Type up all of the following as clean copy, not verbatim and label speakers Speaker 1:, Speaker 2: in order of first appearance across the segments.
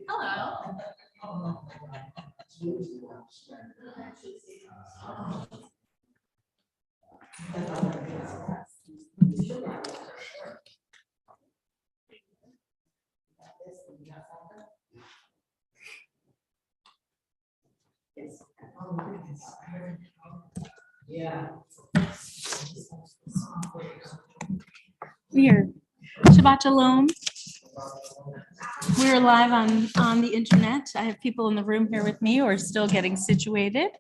Speaker 1: Hello.
Speaker 2: Yeah.
Speaker 1: We're Shabbat Shalom. We're live on the internet. I have people in the room here with me who are still getting situated.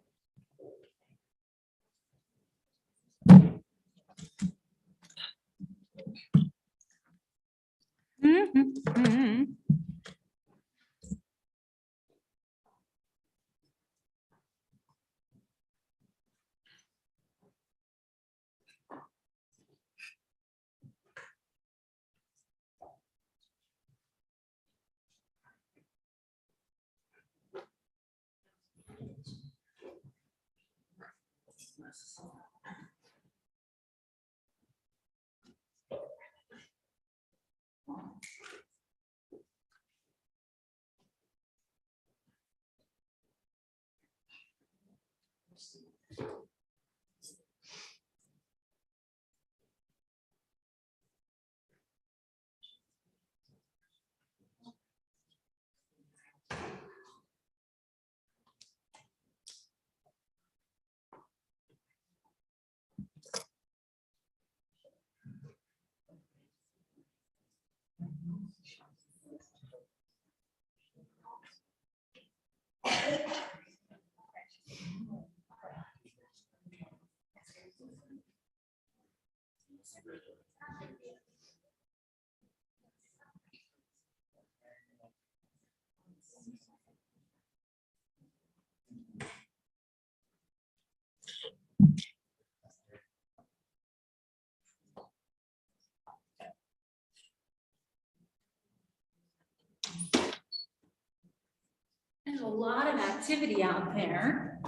Speaker 1: There's a lot of activity out there.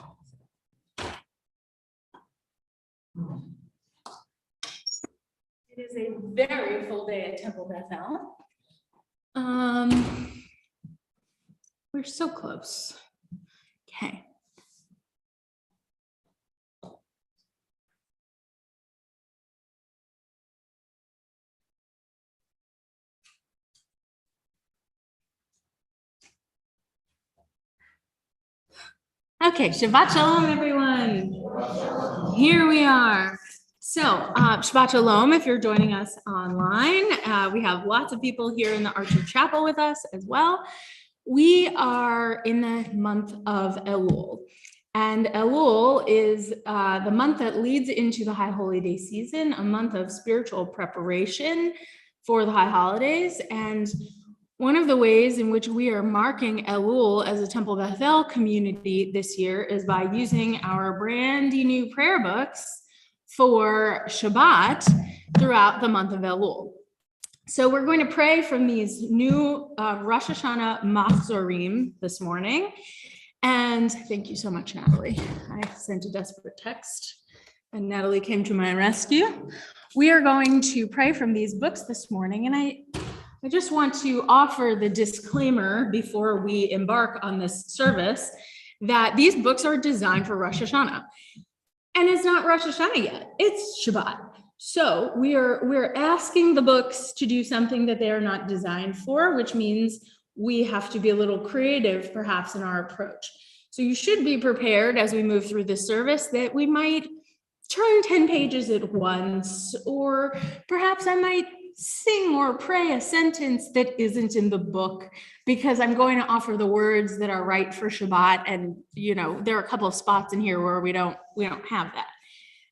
Speaker 1: It is a very full day at Temple Bethel. We're so close. Okay. Okay, Shabbat Shalom, everyone. Here we are. So, Shabbat Shalom, if you're joining us online. We have lots of people here in the Archer Chapel with us as well. We are in the month of Elul. And Elul is the month that leads into the High Holy Day season, a month of spiritual preparation for the High Holidays. And one of the ways in which we are marking Elul as a Temple Bethel community this year is by using our brandy new prayer books for Shabbat throughout the month of Elul. So we're going to pray from these new Rosh Hashanah Machzorim this morning. And thank you so much, Natalie. I sent a desperate text and Natalie came to my rescue. We are going to pray from these books this morning. And I just want to offer the disclaimer before we embark on this service that these books are designed for Rosh Hashanah. And it's not Rosh Hashanah yet, it's Shabbat. So we're asking the books to do something that they are not designed for, which means we have to be a little creative perhaps in our approach. So you should be prepared as we move through this service that we might turn 10 pages at once, or perhaps I might sing or pray a sentence that isn't in the book because I'm going to offer the words that are right for Shabbat. And, you know, there are a couple of spots in here where we don't have that.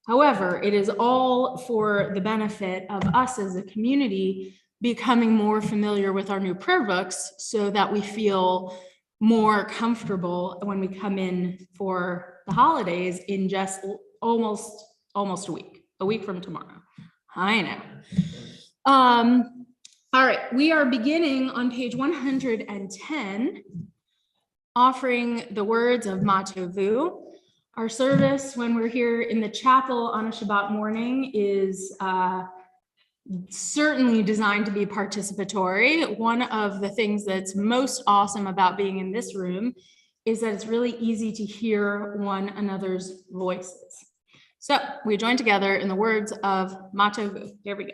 Speaker 1: However, it is all for the benefit of us as a community becoming more familiar with our new prayer books so that we feel more comfortable when we come in for the holidays in just almost a week from tomorrow. I know. All right, we are beginning on page 110, offering the words of Ma Tovu. Our service when we're here in the chapel on a Shabbat morning is certainly designed to be participatory. One of the things that's most awesome about being in this room is that it's really easy to hear one another's voices. So we join together in the words of Matovu. Here we go.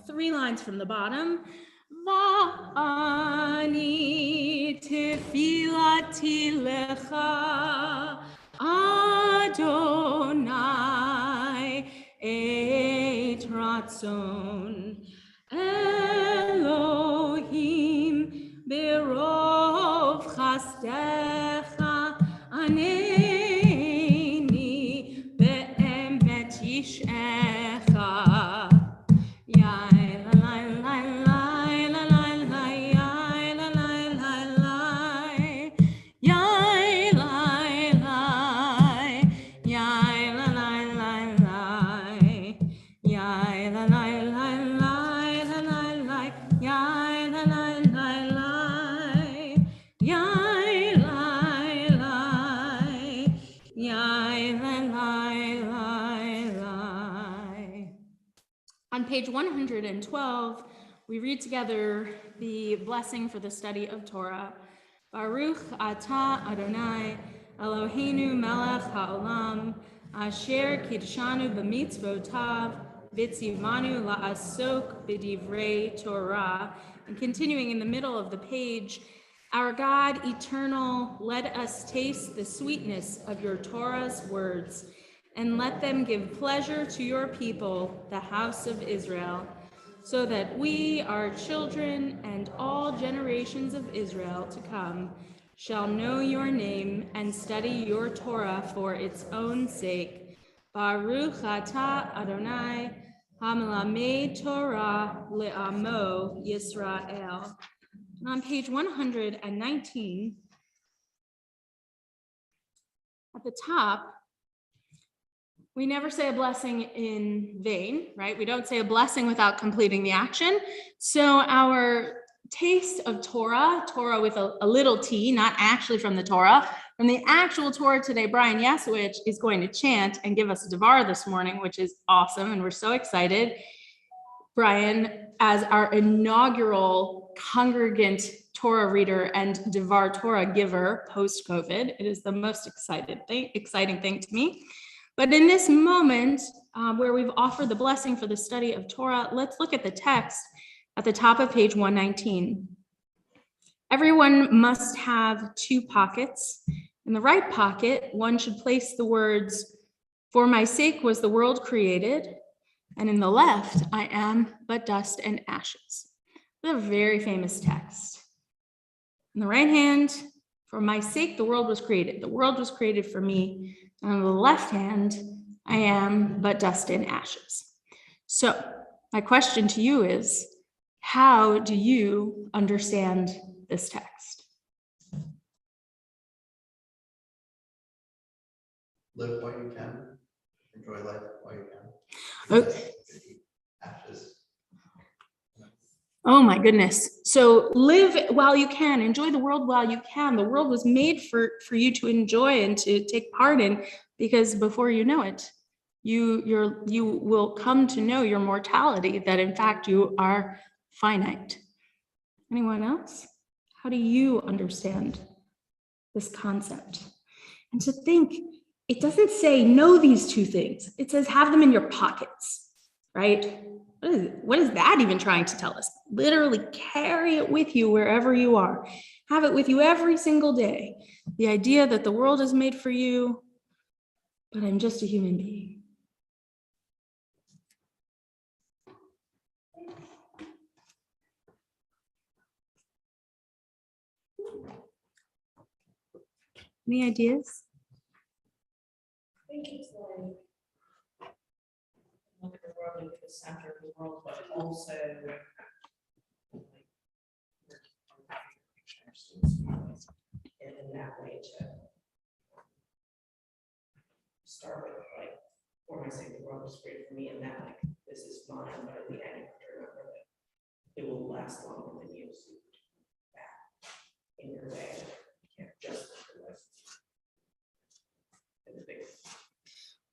Speaker 1: Three lines from the bottom. Va'ani tefilati lecha Adonai et ratzon Elohim berov chasdecha aneni be'emet yish'echa. On page 112, we read together the blessing for the study of Torah. Baruch atah Adonai Eloheinu melech ha'olam asher kidshanu b'mitzvotav v'tzivanu la'asok b'divrei Torah. And continuing in the middle of the page, our God eternal, let us taste the sweetness of your Torah's words, and let them give pleasure to your people, the house of Israel, so that we, our children, and all generations of Israel to come shall know your name and study your Torah for its own sake. Baruch atah Adonai hamelamed Torah le'amo Yisrael. On page 119, at the top, we never say a blessing in vain, right? We don't say a blessing without completing the action. So our taste of Torah, Torah with a little t, not actually from the Torah, from the actual Torah today, Brian Yasowich is going to chant and give us a Devar this morning, which is awesome. And we're so excited. Brian, as our inaugural congregant Torah reader and Devar Torah giver post-COVID, it is the most exciting thing to me. But in this moment where we've offered the blessing for the study of Torah, let's look at the text at the top of page 119. Everyone must have two pockets. In the right pocket, one should place the words, "For my sake was the world created," and in the left, "I am but dust and ashes." It's a very famous text. In the right hand, For my sake, the world was created. The world was created for me. And on the left hand, I am but dust and ashes. So my question to you is, how do you understand this text?
Speaker 2: Live while you can, enjoy life while you can.
Speaker 1: Okay.
Speaker 2: Ashes.
Speaker 1: Oh my goodness. So live while you can, enjoy the world while you can. The world was made for you to enjoy and to take part in, because before you know it, you will come to know your mortality, that in fact you are finite. Anyone else? How do you understand this concept? And to think, it doesn't say know these two things. It says have them in your pockets, right? What is that even trying to tell us? Literally carry it with you wherever you are. Have it with you every single day. The idea that the world is made for you, but I'm just a human being. Any ideas?
Speaker 3: I think it's like look at the world into the center of the world, but also and in that way to start with, like, for my sake, the world was created for me, and that, like, this is mine, but at the end, you have to remember that it will last longer than you, so you back in your way. You can't just live in the big.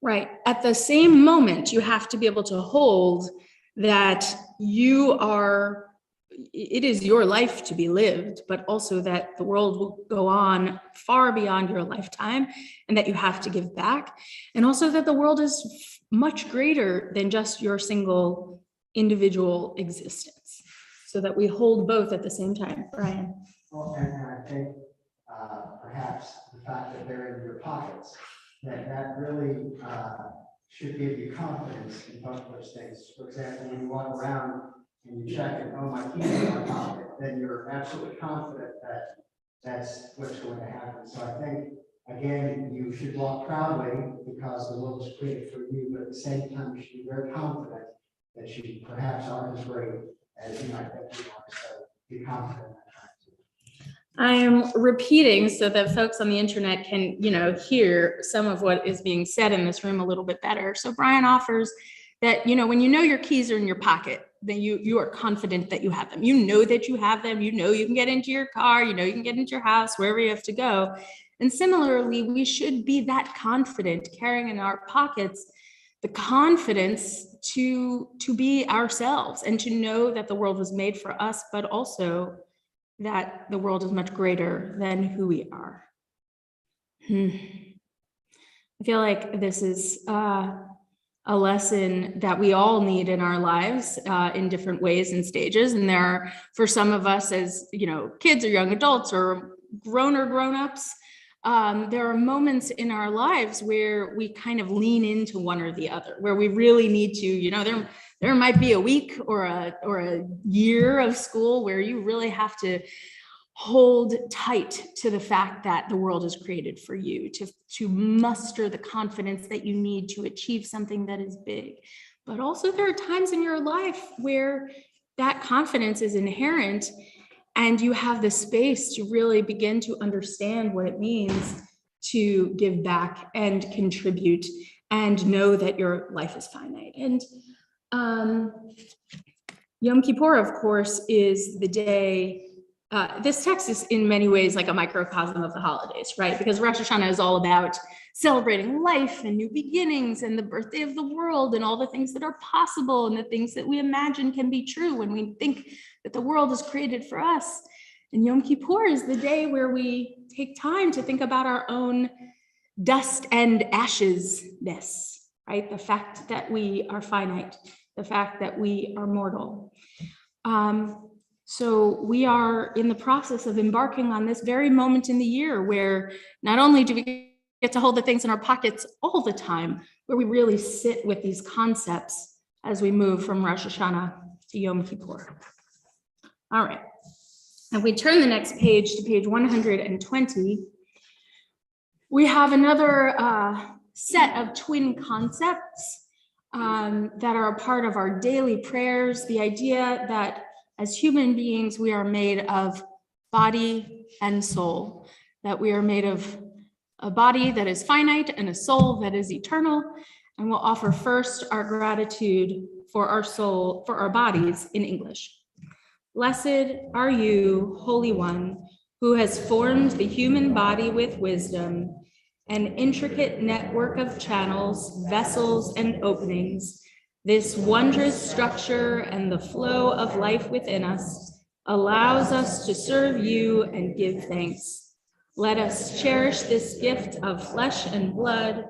Speaker 1: Right. At the same moment, you have to be able to hold that it is your life to be lived, but also that the world will go on far beyond your lifetime and that you have to give back. And also that the world is much greater than just your single individual existence, so that we hold both at the same time. Brian.
Speaker 4: Well, and I think perhaps the fact that they're in your pockets, that really should give you confidence in both those things. For example, when you walk around and you check and, oh, my keys are in my pocket, then you're absolutely confident that that's what's going to happen. So I think, again, you should walk proudly because the world was created for you, but at the same time, you should be very confident that you perhaps aren't as great as you might think you are. So be confident in that.
Speaker 1: I am repeating so that folks on the internet can, hear some of what is being said in this room a little bit better. So Brian offers that, when you know your keys are in your pocket, then you are confident that you have them. You know that you have them. You know you can get into your car. You know you can get into your house, wherever you have to go. And similarly, we should be that confident, carrying in our pockets the confidence to be ourselves and to know that the world was made for us, but also that the world is much greater than who we are. I feel like this is a lesson that we all need in our lives in different ways and stages. And there are, for some of us as, kids or young adults or grown-ups, there are moments in our lives where we kind of lean into one or the other, where we really need to, there might be a week or a year of school where you really have to hold tight to the fact that the world is created for you, to muster the confidence that you need to achieve something that is big. But also there are times in your life where that confidence is inherent and you have the space to really begin to understand what it means to give back and contribute and know that your life is finite. And Yom Kippur, of course, is the day. This text is in many ways like a microcosm of the holidays, right? Because Rosh Hashanah is all about celebrating life and new beginnings and the birthday of the world and all the things that are possible and the things that we imagine can be true when we think that the world is created for us. And Yom Kippur is the day where we take time to think about our own dust and ashes-ness, right? The fact that we are finite, the fact that we are mortal. So we are in the process of embarking on this very moment in the year where not only do we get to hold the things in our pockets all the time, where we really sit with these concepts as we move from Rosh Hashanah to Yom Kippur. All right. And we turn the next page to page 120. We have another set of twin concepts that are a part of our daily prayers. The idea that as human beings, we are made of body and soul, that we are made of a body that is finite and a soul that is eternal. And we'll offer first our gratitude for our soul, for our bodies in English. Blessed are you, Holy One, who has formed the human body with wisdom, an intricate network of channels, vessels, and openings. This wondrous structure and the flow of life within us allows us to serve you and give thanks. Let us cherish this gift of flesh and blood,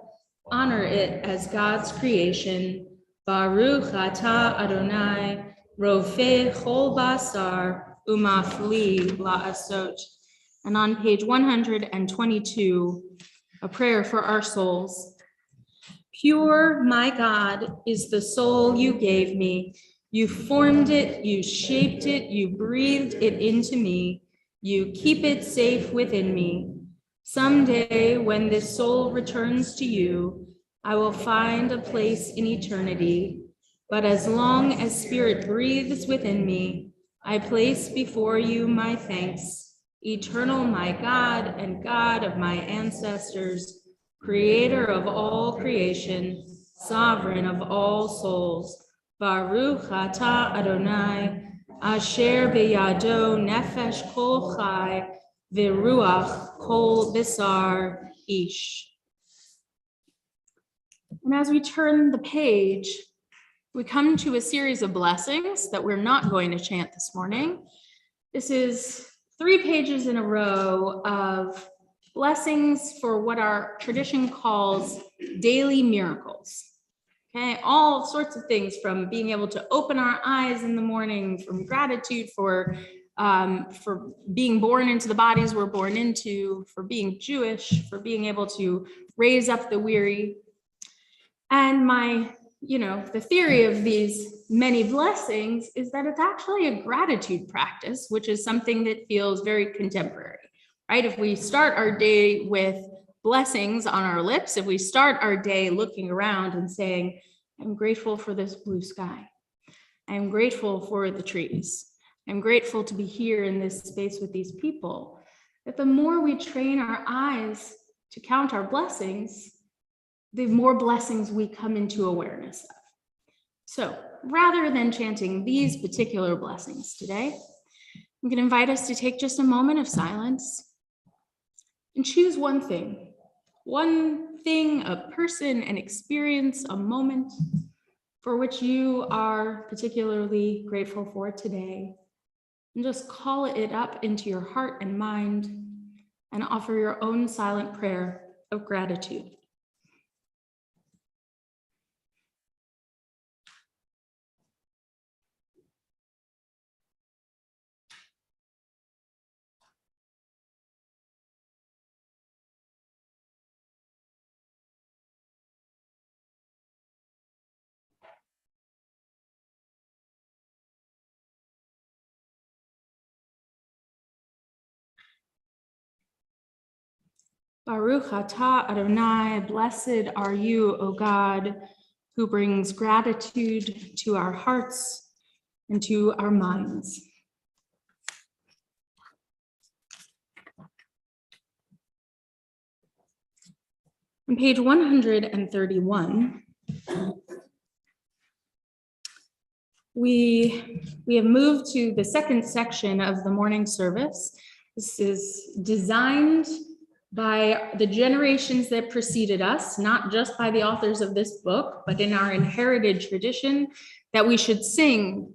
Speaker 1: honor it as God's creation. Baruch atah Adonai, Rofeh chol basar, umafli la'asot. And on page 122, a prayer for our souls. Pure, my God, is the soul you gave me. You formed it, you shaped it, you breathed it into me. You keep it safe within me. Someday, when this soul returns to you, I will find a place in eternity. But as long as spirit breathes within me, I place before you my thanks, eternal my God and God of my ancestors, creator of all creation, sovereign of all souls. Baruch atah Adonai, asher beyado nefesh kol chai, v'ruach kol bisar ish. And as we turn the page, we come to a series of blessings that we're not going to chant this morning. This is 3 pages in a row of blessings for what our tradition calls daily miracles. Okay, all sorts of things, from being able to open our eyes in the morning, from gratitude for being born into the bodies we're born into, for being Jewish, for being able to raise up the weary. And the theory of these many blessings is that it's actually a gratitude practice, which is something that feels very contemporary, right? If we start our day with blessings on our lips, if we start our day looking around and saying, I'm grateful for this blue sky, I'm grateful for the trees, I'm grateful to be here in this space with these people, that the more we train our eyes to count our blessings, the more blessings we come into awareness of. So rather than chanting these particular blessings today, I'm going to invite us to take just a moment of silence and choose one thing, a person, an experience, a moment for which you are particularly grateful for today. And just call it up into your heart and mind and offer your own silent prayer of gratitude. Baruch atah Adonai, blessed are you, O God, who brings gratitude to our hearts and to our minds. On page 131, we have moved to the second section of the morning service. This is designed by the generations that preceded us, not just by the authors of this book, but in our inherited tradition, that we should sing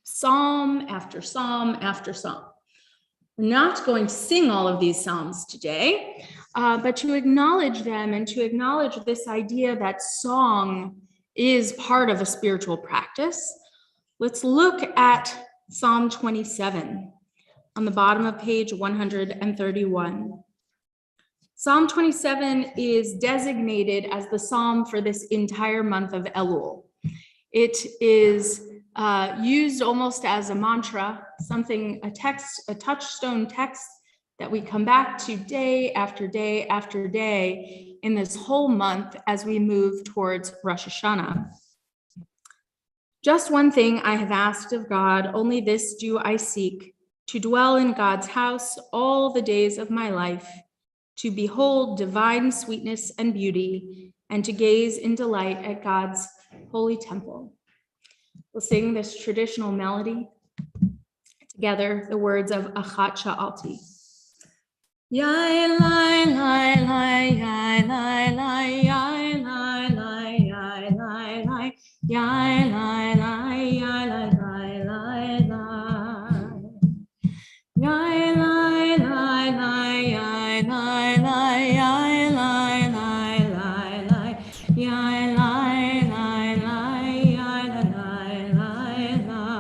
Speaker 1: psalm after psalm after psalm. We're not going to sing all of these psalms today, but to acknowledge them and to acknowledge this idea that song is part of a spiritual practice. Let's look at Psalm 27 on the bottom of page 131. Psalm 27 is designated as the psalm for this entire month of Elul. It is used almost as a mantra, something, a text, a touchstone text that we come back to day after day after day in this whole month as we move towards Rosh Hashanah. Just one thing I have asked of God, only this do I seek, to dwell in God's house all the days of my life, to behold divine sweetness and beauty, and to gaze in delight at God's holy temple. We'll sing this traditional melody together, the words of Achat Sha'alti. Yai lai lai lai yai lai lai yai lai lai yai lai lai yai lai lai yai lai lai lai lai yai lai lai lai yai lai lai yai lai lai lai lai yai lai lai lai yai lai lai lai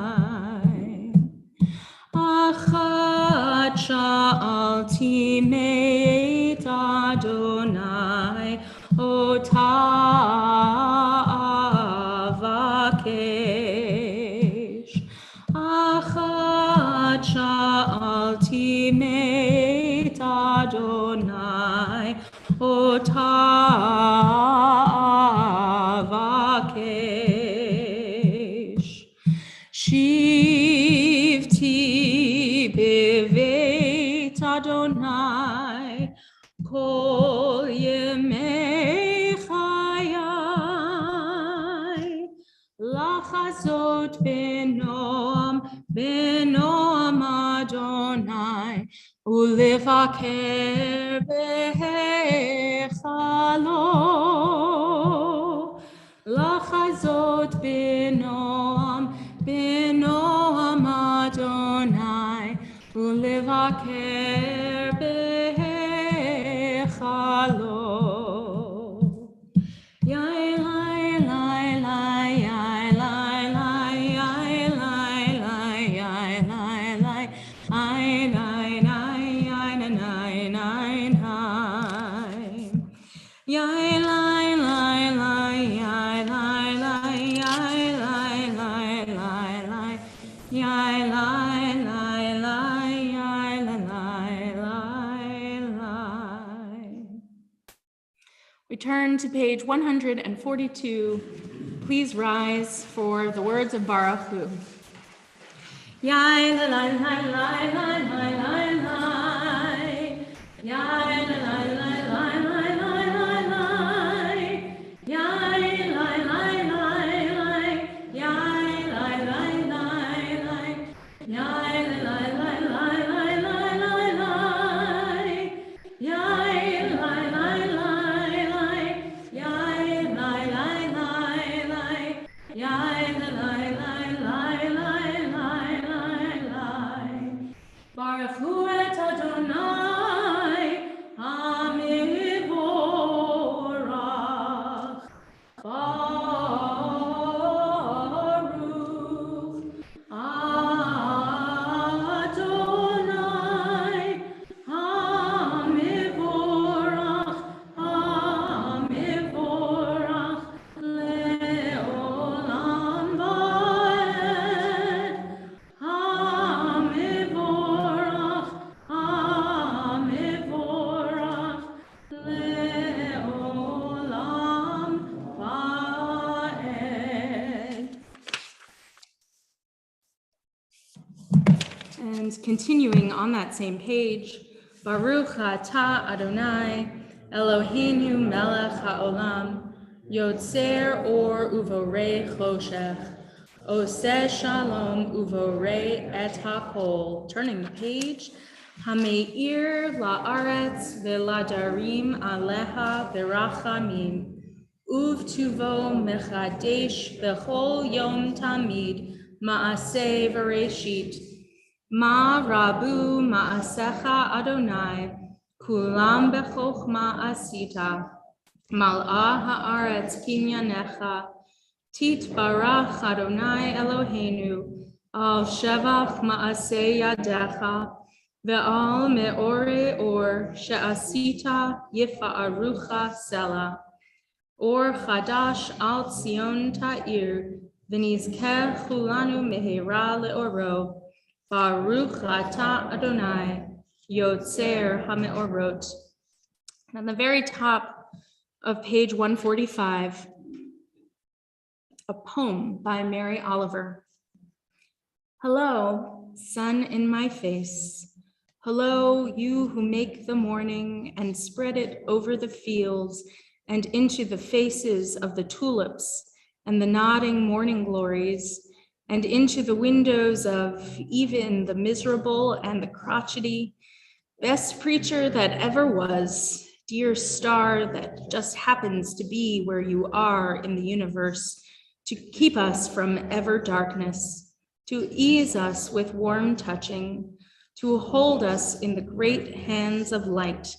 Speaker 1: Achat Sha'alti meit Adonai ota avakesh. Achat Sha'alti meit Adonai ota avakesh. Shivti beveit Adonai kol yemei chayai lachazot benoam Adonai ulevaker behechalo lachazot benoam Adonai ulevaker behechalo yai lai lai lai yai lai lai yai lai lai yai lai lai ai nai nai yai nai nai nai yai lai lai lai yai lai lai yai lai lai lai lai yai lai lai lai yai lai lai. We turn to page 142. Please rise for the words of Baruch Hu. Yai la la la la la la la la. Yai la la la la la la la la. Yai la la la la. Yai la la la la. Yai la la la la la la la. Yai la la la la. Yai la la la la. Yai la la la la. Baruch Hu et Adonai, Amivorach. Baruch Adonai, Amivorach, Amivorach, Leolam Vaed. Amivorach, Amivorach, Leolam Vaed. And continuing on that same page, Baruch atah Adonai, Eloheinu melech haolam, Yotzer or uvorei choshech, Oseh shalom uvorei et hakol. Turning the page, Hameir la'aretz ve'ladarim aleha berachamim, Uvtuvo mechadesh bechol yom tamid, Ma'aseh v'reshit, Ma rabu ma'asecha Adonai, Kulam bechokma asita, Mal'ah ha'aretz kinyanecha, Tit barach Adonai Eloheinu, Al shevach ma'aseh yadecha, Ve'al me'ore or she'asita yifa'arucha sela, Or chadash al Tzion ta'ir, V'nizkeh chulanu mehera le'oro. Baruch atah Adonai, Yotzer hameorot. On the very top of page 145, a poem by Mary Oliver. Hello, sun in my face. Hello, you who make the morning and spread it over the fields and into the faces of the tulips and the nodding morning glories, and into the windows of even the miserable and the crotchety. Best preacher that ever was, dear star that just happens to be where you are in the universe, to keep us from ever darkness, to ease us with warm touching, to hold us in the great hands of light.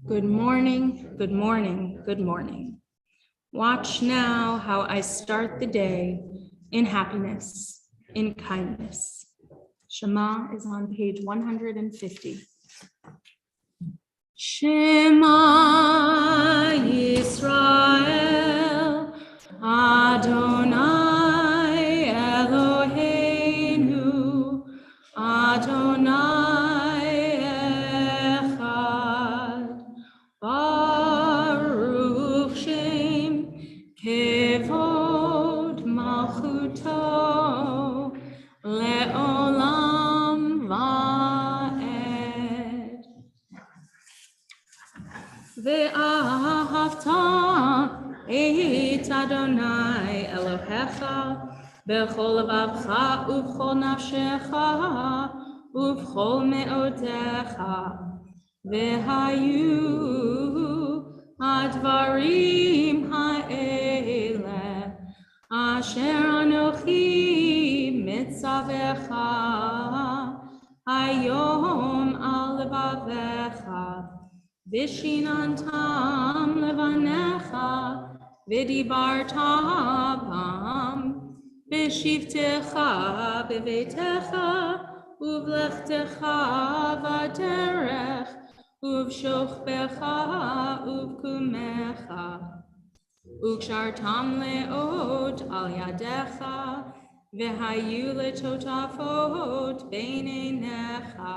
Speaker 1: Good morning, good morning, good morning. Watch now how I start the day in happiness, in kindness. Shema is on page 150. Shema Yisrael, Adonai Eloheinu, Adonai Echad, Baruch Shem Kevod Malchuto Le'olam Va'ed. Ve'ahavta et Adonai Elohecha b'chol levavcha u'v'chol nafshecha u'v'chol me'odecha ve'hayu advarim ha'ele asher anochi mitzavecha hayom al levavecha Vishinantam levanecha, vidibartabam, vishivtecha bevetecha, uvlechtecha vaderech, uvshochbecha uvkumecha, ukshartam leot al yadecha, vehayu letotafot beinenecha.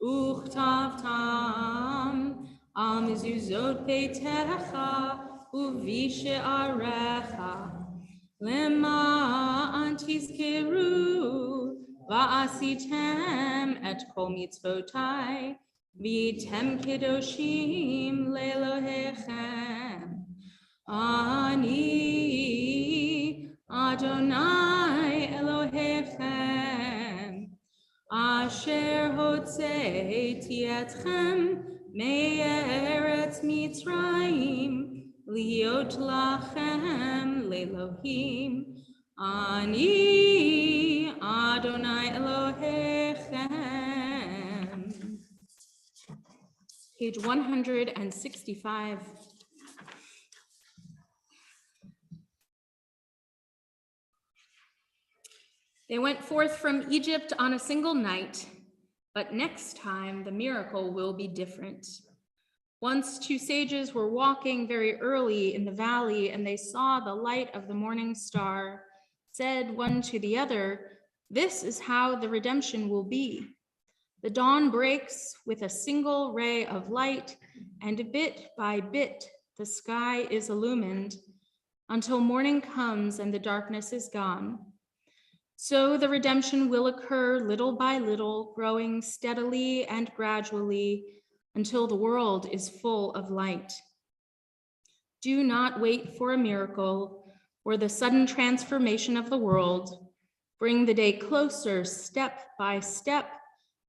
Speaker 1: Uchtavtam al mezuzot peitecha uvishe'arecha lema'an tizkeru va'asitem et kol mitzvotai v'yitem kedoshim le'Elohechem ani Adonai Elohechem Asher hotzeiti etchem me'eretz Mitzrayim liot lachem le'Elohim ani Adonai Elohechem. Page 165. They went forth from Egypt on a single night, but next time the miracle will be different. Once two sages were walking very early in the valley, and they saw the light of the morning star. Said one to the other, "This is how the redemption will be. The dawn breaks with a single ray of light, and bit by bit the sky is illumined until morning comes and the darkness is gone. So the redemption will occur little by little, growing steadily and gradually until the world is full of light. Do not wait for a miracle or the sudden transformation of the world. Bring the day closer step by step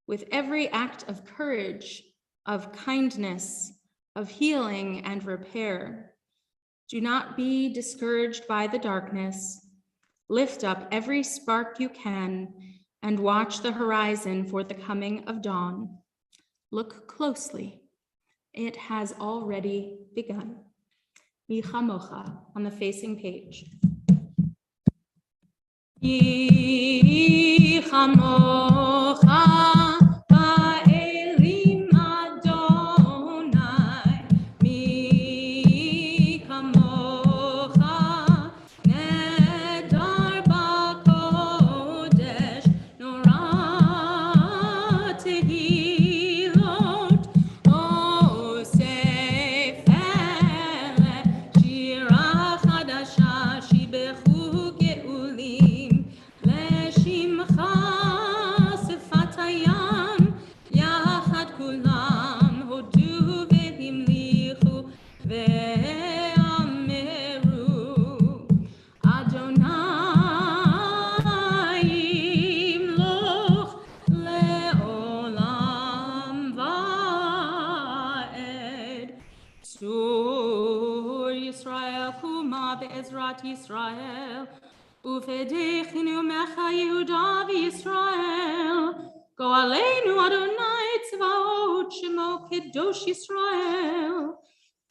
Speaker 1: with every act of courage, of kindness, of healing and repair. Do not be discouraged by the darkness. Lift up every spark you can and watch the horizon for the coming of dawn. Look closely. It has already begun." Mi chamocha on the facing page. Mi chamocha ba'elim Adonai, mi chamocha nedar Sur Yisrael, Kuma be'ezrat Yisrael, Ufedechinu mecha Yehuda v'Yisrael, Go aleinu Adonai tzvaot shemo kedosh Yisrael,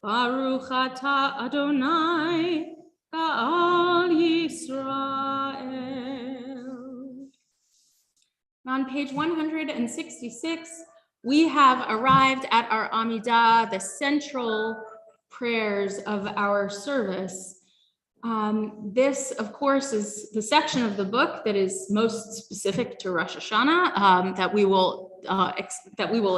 Speaker 1: Baruch atah Adonai Ba'al Yisrael. On page 166, we have arrived at our Amidah, the central prayers of our service. This, of course, is the section of the book that is most specific to Rosh Hashanah that we will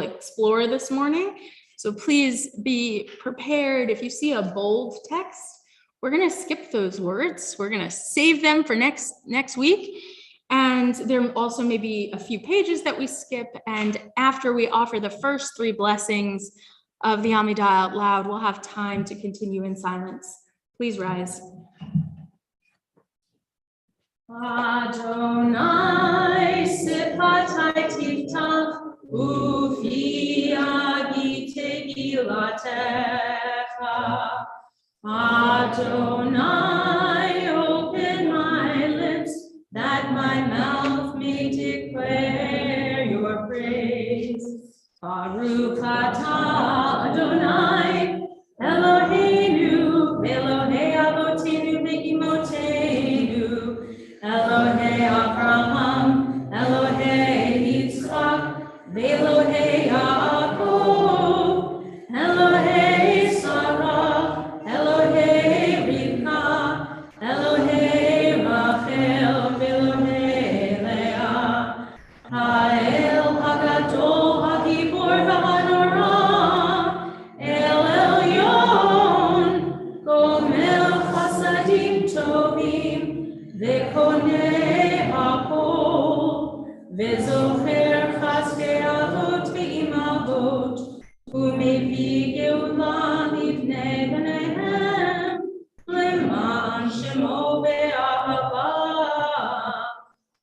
Speaker 1: explore this morning. So please be prepared. If you see a bold text, we're going to skip those words. We're going to save them for next week. And there also may be a few pages that we skip. And after we offer the first 3 blessings of the Amidah out loud, we'll have time to continue in silence. Please rise. Adonai sipatai tiftach ufi agite gilatecha. Adonai, open my lips, that my mouth may declare your praise. Baruch atah Adonai, Eloheinu, Elohei Avotenu ve'imotenu, Elohei Avraham, Elohei Yitzchak, ve'Elohei Yaakov, Elohei Sarah, Elohei Rivka, Elohei Rachel, ve'Elohei Leah, Ha'el Hagadol, Hagibor v'Hanora, El Elyon, Gomel Chasadim Tovim, Ve'konei Hakol, Ve'zocher Chaskei Avot ve'imavot, U'mevi Geulah mivnei bneihem, Leman Shemo be'ahava,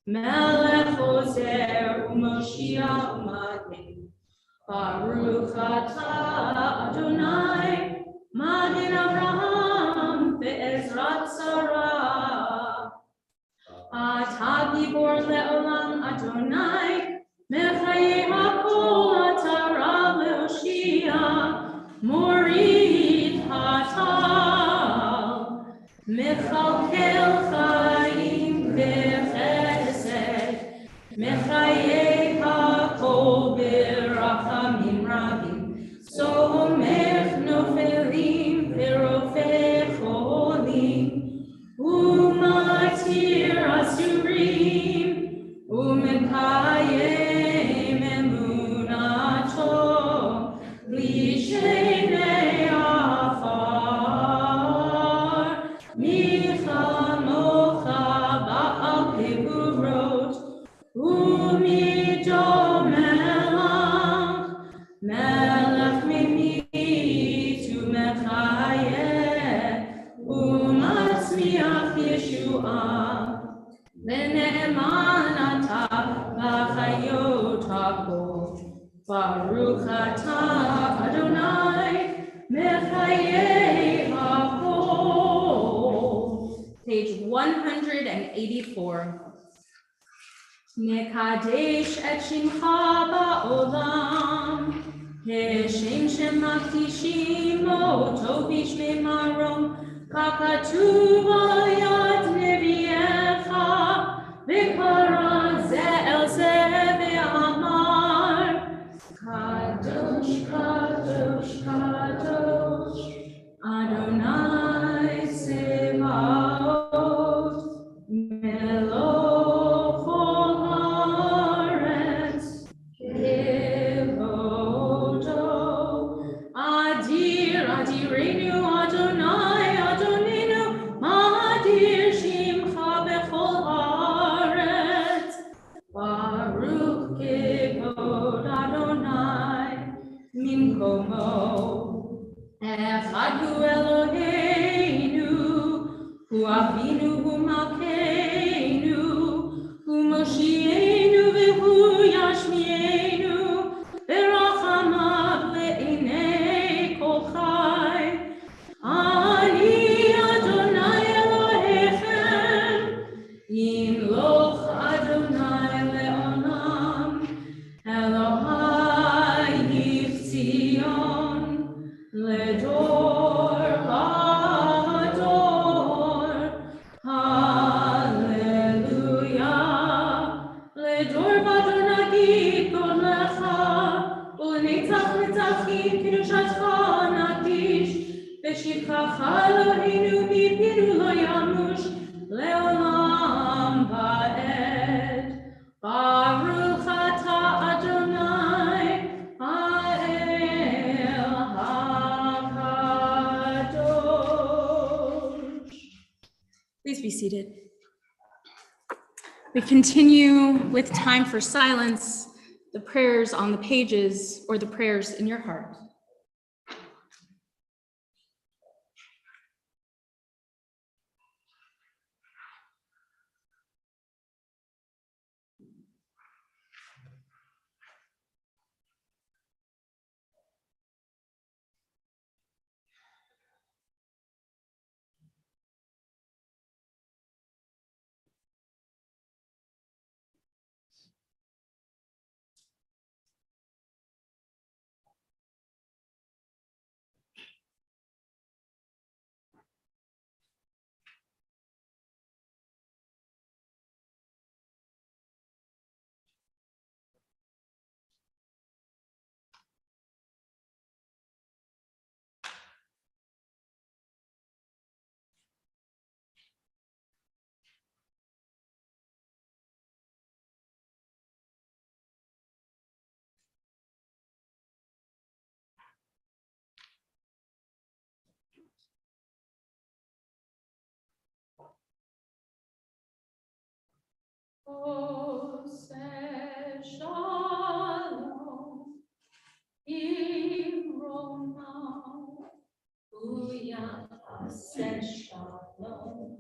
Speaker 1: Melech Ozer u'Moshiach u'Magen, Baruch atah Adonai, Magen Avraham ve'ezrat Sarah. Atah gibor le'olam Adonai, Mechayei hakol atah Rav le'oshia, Morid hatal, Mechalkel chaim ve'chesed, Mechayei hakol berachamim rabim, Somech nofelim ve'rofeh cholim, Umatir asurim, Umekayem emunato, Lishenei afar, Michamocha ba'al keburot, Umido melach, Melech mimit umechayeh, Umatzmiach Yeshua, V'ne'eman atah v'chayot hakol, Baruch atah Adonai, Mechayei hakol. Page 184. Nekadesh et shimcha ba'olam, Keshem shemakdishim oto b'shmei marom, Kakatuv al yad neviecha, V'kara ze el ze ve'amar, Kadosh, Kadosh, Kadosh, Adonai Sebaot, Meloch ol haaretz, Kevodo, Adir, Adirenu Adonai, Adonenu, Adir Shimcha bechol haaretz, Baruch Kevod Adonai, Mimkomo, Echad hu Eloheinu, hu Avinu hu Malkeinu, hu Moshienu v'hu Yashmienu, Berachamav le'inei kol chai, Ledor, Lador, Hallelujah. Ledor, Vador, Nagid, God Lecha, Ulenetzach, Netzachim, Kedushatcha, Nagdish, Veshivchacha Eloheinu, Bipiru lo yamush, Leolam Va'ed. Baruch Ata Adonai, Ha'el HaKadosh. Please be seated. We continue with time for silence, the prayers on the pages or the prayers in your heart. Ose shalom, imronau, uya ase shalom,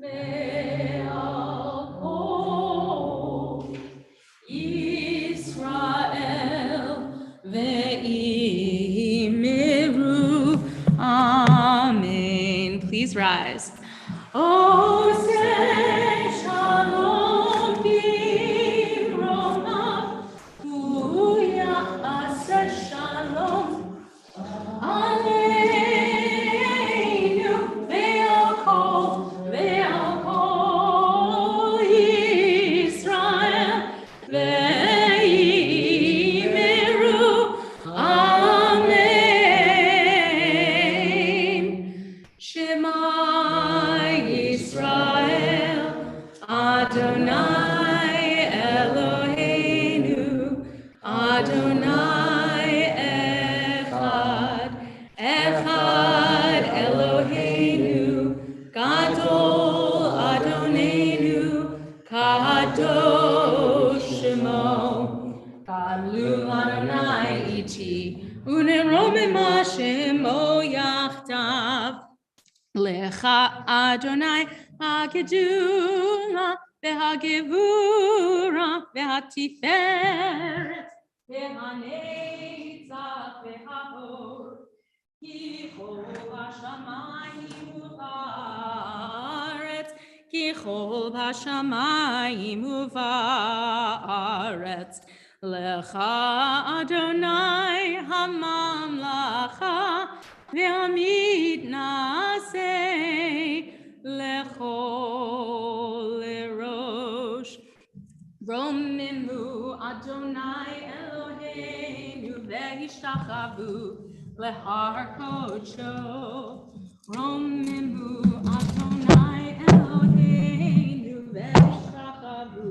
Speaker 1: ve'al kol Yisrael ve'imiru. Amen. Please rise. Oh, say shalom, Birona, Uya, say shalom, Aleinu, ve'al kol Yisrael, ve'imiru. Amen. Shema Yisrael, Adonai Eloheinu, Adonai Echad, Echad Eloheinu, Gadol Adonenu, Kadosh Shemo, Galu Adonai iti, Uneromema Shemo Yachtav. Lecha Adonai HaGedula VeHaGevura VeHaTiferet VeHaNetzach VeHaHod Ki Chol Hashamayim U'Haaretz Ki Chol Hashamayim U'Haaretz Lecha Adonai HaMamlacha Ve'amid naseh lechol lerosh. Romimu Adonai Eloheinu ve'ishtachavu lehar kodsho. Romimu Adonai Eloheinu ve'ishtachavu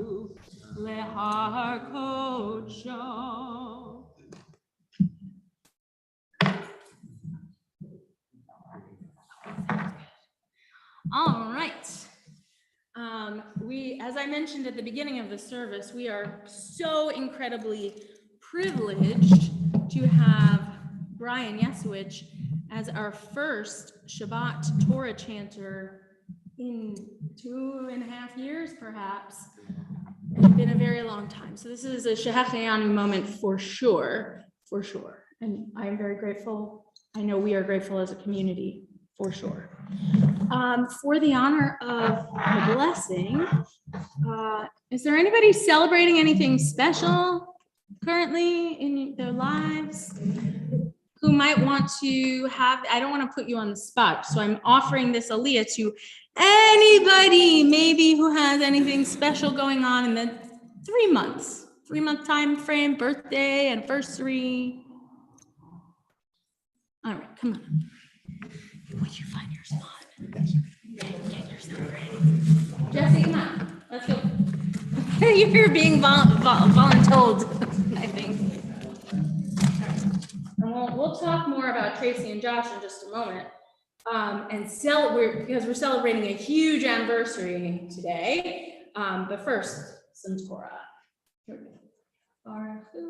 Speaker 1: lehar kodsho. All right. As I mentioned at the beginning of the service, we are so incredibly privileged to have Brian Yeswich as our first Shabbat Torah chanter in 2.5 years, perhaps. It's been a very long time. So this is a Shehachayanu moment for sure, And I am very grateful. I know we are grateful as a community for sure. For the honor of the blessing, is there anybody celebrating anything special currently in their lives who might want to have? I don't want to put you on the spot, so I'm offering this aliyah to anybody maybe who has anything special going on in the 3-month time frame, birthday, anniversary. All right, come on. Would you find your spot? Get yourself ready. Jesse, come on, let's go. You're being voluntold, I think. And we'll talk more about Tracy and Josh in just a moment. Because we're celebrating a huge anniversary today. But first, some Torah. Here we go. Baruch Hu,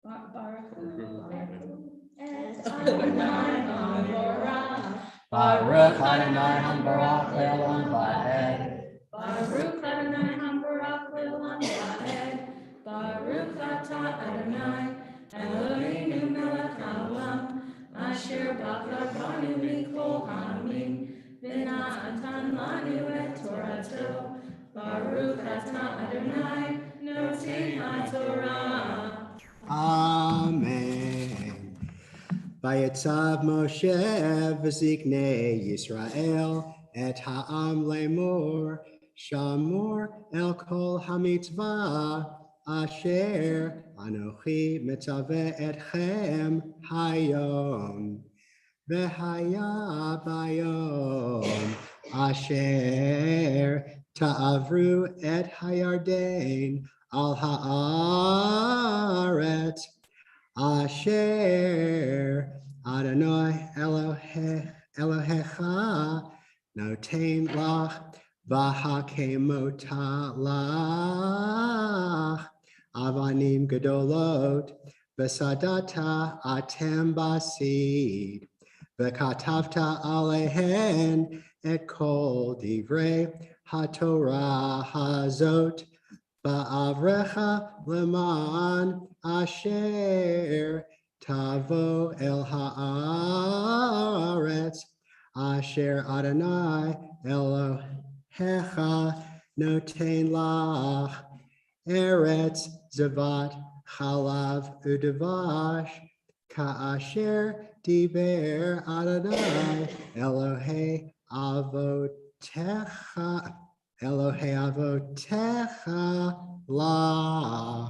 Speaker 1: Baruch Hu, et Adonai HaBorach.
Speaker 4: Baruch Adonai HaBorach Le'olam Va'ed.
Speaker 1: Baruch Adonai HaBorach Le'olam Va'ed. Baruch Atah Adonai Eloheinu melech haolam asher bachar banu mikol ha'amim v'na'atan lanu et Torato. Baruch Atah Adonai noten haTorah.
Speaker 4: Amen. Vayetzav Moshe v'ziknei Yisrael et ha'am lemor shamor el kol hamitzvah asher anochi mitzaveh etchem hayom v'haya bayom asher ta'avru et hayarden al haaretz asher Adonai Elohecha noten lach v'hakemota lach avanim gedolot v'sadata atem basid v'katavta alehen et kol divrei haTorah hazot ba'avrecha leman asher tavo el haaretz asher Adonai Elohecha noten lach eretz zavat chalav udavash ka'asher diber Adonai Elohei avotecha la.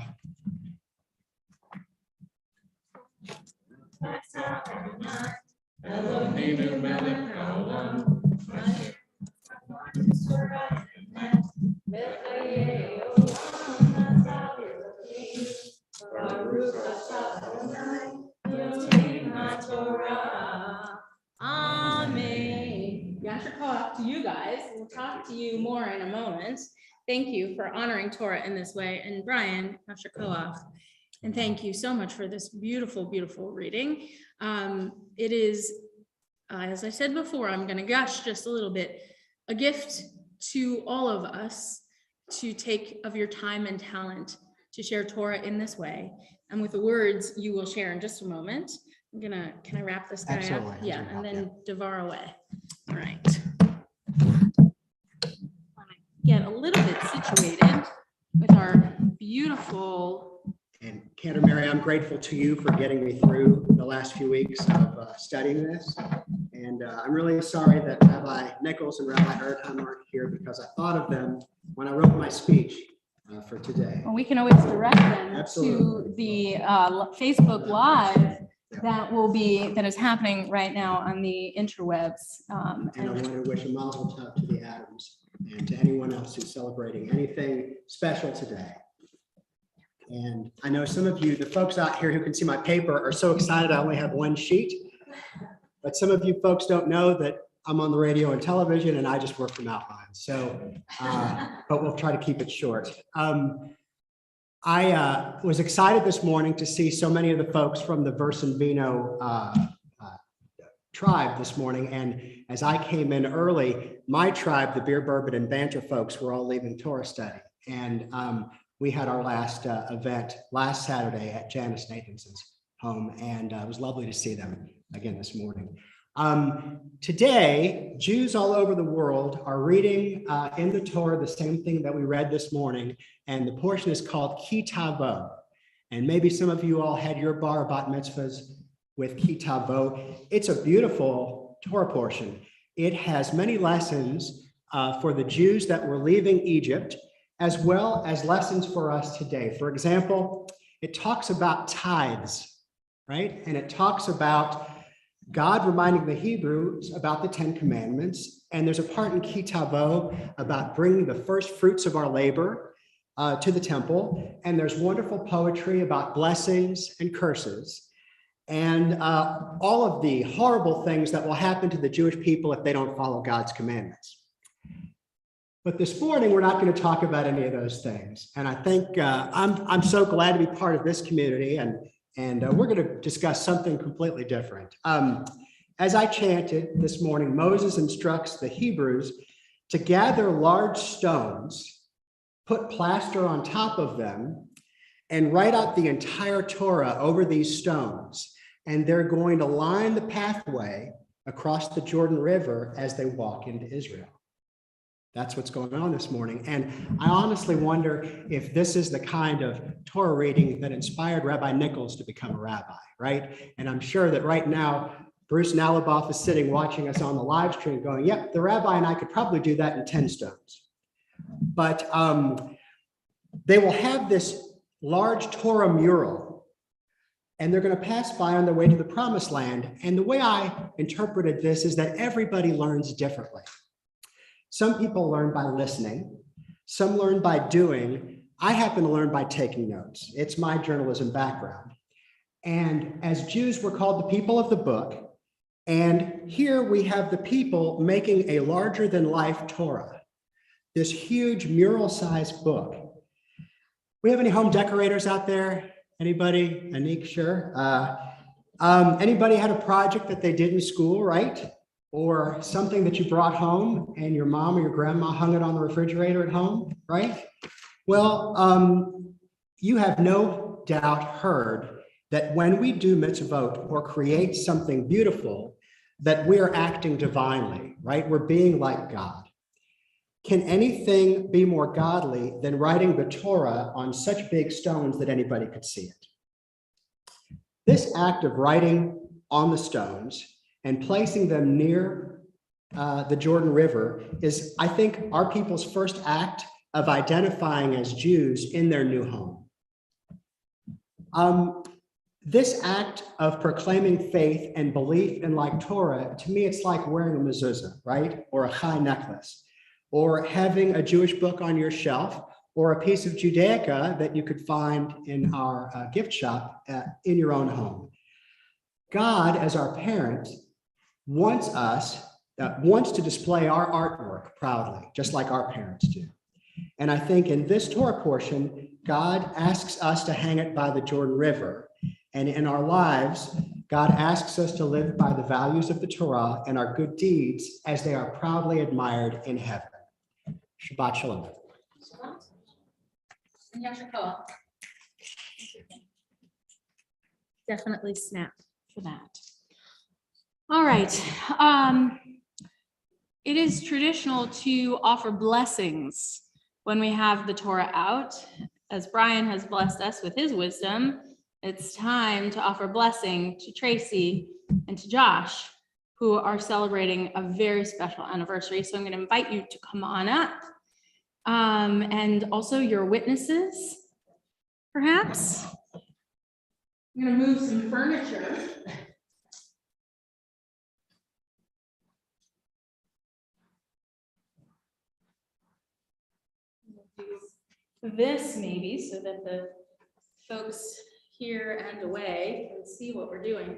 Speaker 1: Eloheinu melech haolam Baruch atah Adonai noten haTorah. Amen. Yasher koach to you guys. We'll talk to you more in a moment. Thank you for honoring Torah in this way. And Brian, Yasher koach. And thank you so much for this beautiful, beautiful reading. It is, as I said before, I'm going to gush just a little bit, a gift to all of us to take of your time and talent to share Torah in this way. And with the words you will share in just a moment, can I wrap this guy
Speaker 4: Absolutely.
Speaker 1: up? Yeah, and then Devar away. All right. Get a little bit situated with our beautiful.
Speaker 4: And Cantor Mary, I'm grateful to you for getting me through the last few weeks of studying this. And I'm really sorry that Rabbi Nichols and Rabbi Erdheim aren't here because I thought of them when I wrote my speech for today.
Speaker 1: Well, we can always direct them
Speaker 4: Absolutely.
Speaker 1: to the Facebook Live that is happening right now on the interwebs.
Speaker 4: And I want to wish a mazel tov to the Adams and to anyone else who's celebrating anything special today. And I know some of you, the folks out here who can see my paper, are so excited I only have one sheet. But some of you folks don't know that I'm on the radio and television and I just work from outline. So, but we'll try to keep it short. I was excited this morning to see so many of the folks from the Verse and Vino tribe this morning. And as I came in early, my tribe, the Beer, Bourbon, and Banter folks, were all leaving Torah study. And we had our last event last Saturday at Janice Nathanson's home, and it was lovely to see them again this morning. Today, Jews all over the world are reading in the Torah the same thing that we read this morning, and the portion is called Kitavo. And maybe some of you all had your bar bat mitzvahs with Kitavo. It's a beautiful Torah portion. It has many lessons for the Jews that were leaving Egypt, as well as lessons for us today. For example, it talks about tithes, right? And it talks about God reminding the Hebrews about the 10 Commandments. And there's a part in Kitavo about bringing the first fruits of our labor to the temple. And there's wonderful poetry about blessings and curses and all of the horrible things that will happen to the Jewish people if they don't follow God's commandments. But this morning, we're not going to talk about any of those things. And I think I'm so glad to be part of this community, and we're going to discuss something completely different. As I chanted this morning, Moses instructs the Hebrews to gather large stones, put plaster on top of them, and write out the entire Torah over these stones. And they're going to line the pathway across the Jordan River as they walk into Israel. That's what's going on this morning. And I honestly wonder if this is the kind of Torah reading that inspired Rabbi Nichols to become a rabbi, right? And I'm sure that right now, Bruce Nalaboff is sitting watching us on the live stream going, yep, the rabbi and I could probably do that in 10 stones. But they will have this large Torah mural, and they're going to pass by on their way to the promised land. And the way I interpreted this is that everybody learns differently. Some people learn by listening, some learn by doing. I happen to learn by taking notes. It's my journalism background. And as Jews, we're called the people of the book. And here we have the people making a larger than life Torah, this huge mural-sized book. We have any home decorators out there? Anybody? Anik, sure. Anybody had a project that they did in school, right? Or something that you brought home and your mom or your grandma hung it on the refrigerator at home, right? Well, you have no doubt heard that when we do mitzvot or create something beautiful, that we are acting divinely, right? We're being like God. Can anything be more godly than writing the Torah on such big stones that anybody could see it? This act of writing on the stones and placing them near the Jordan River is, I think, our people's first act of identifying as Jews in their new home. This act of proclaiming faith and belief in like Torah, to me, it's like wearing a mezuzah, right? Or a chai necklace, or having a Jewish book on your shelf, or a piece of Judaica that you could find in our gift shop in your own home. God, as our parent, wants to display our artwork proudly, just like our parents do. And I think in this Torah portion, God asks us to hang it by the Jordan River. And in our lives, God asks us to live by the values of the Torah and our good deeds as they are proudly admired in heaven. Shabbat Shalom.
Speaker 1: Definitely snap for that. All right. It is traditional to offer blessings when we have the Torah out. As Brian has blessed us with his wisdom, it's time to offer blessing to Tracy and to Josh, who are celebrating a very special anniversary. So I'm going to invite you to come on up. And also your witnesses, perhaps. I'm going to move some furniture. This maybe so that the folks here and away can see what we're doing.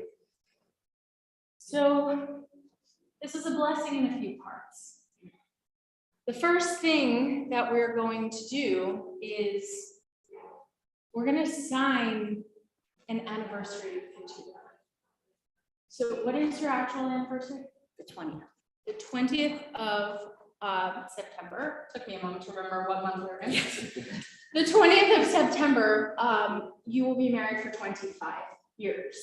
Speaker 1: So this is a blessing in a few parts. The first thing that we're going to do is we're going to sign an anniversary petition. So what is your actual anniversary? The 20th. The 20th of September. Took me a moment to remember what month we're in. The 20th of September, you will be married for 25 years.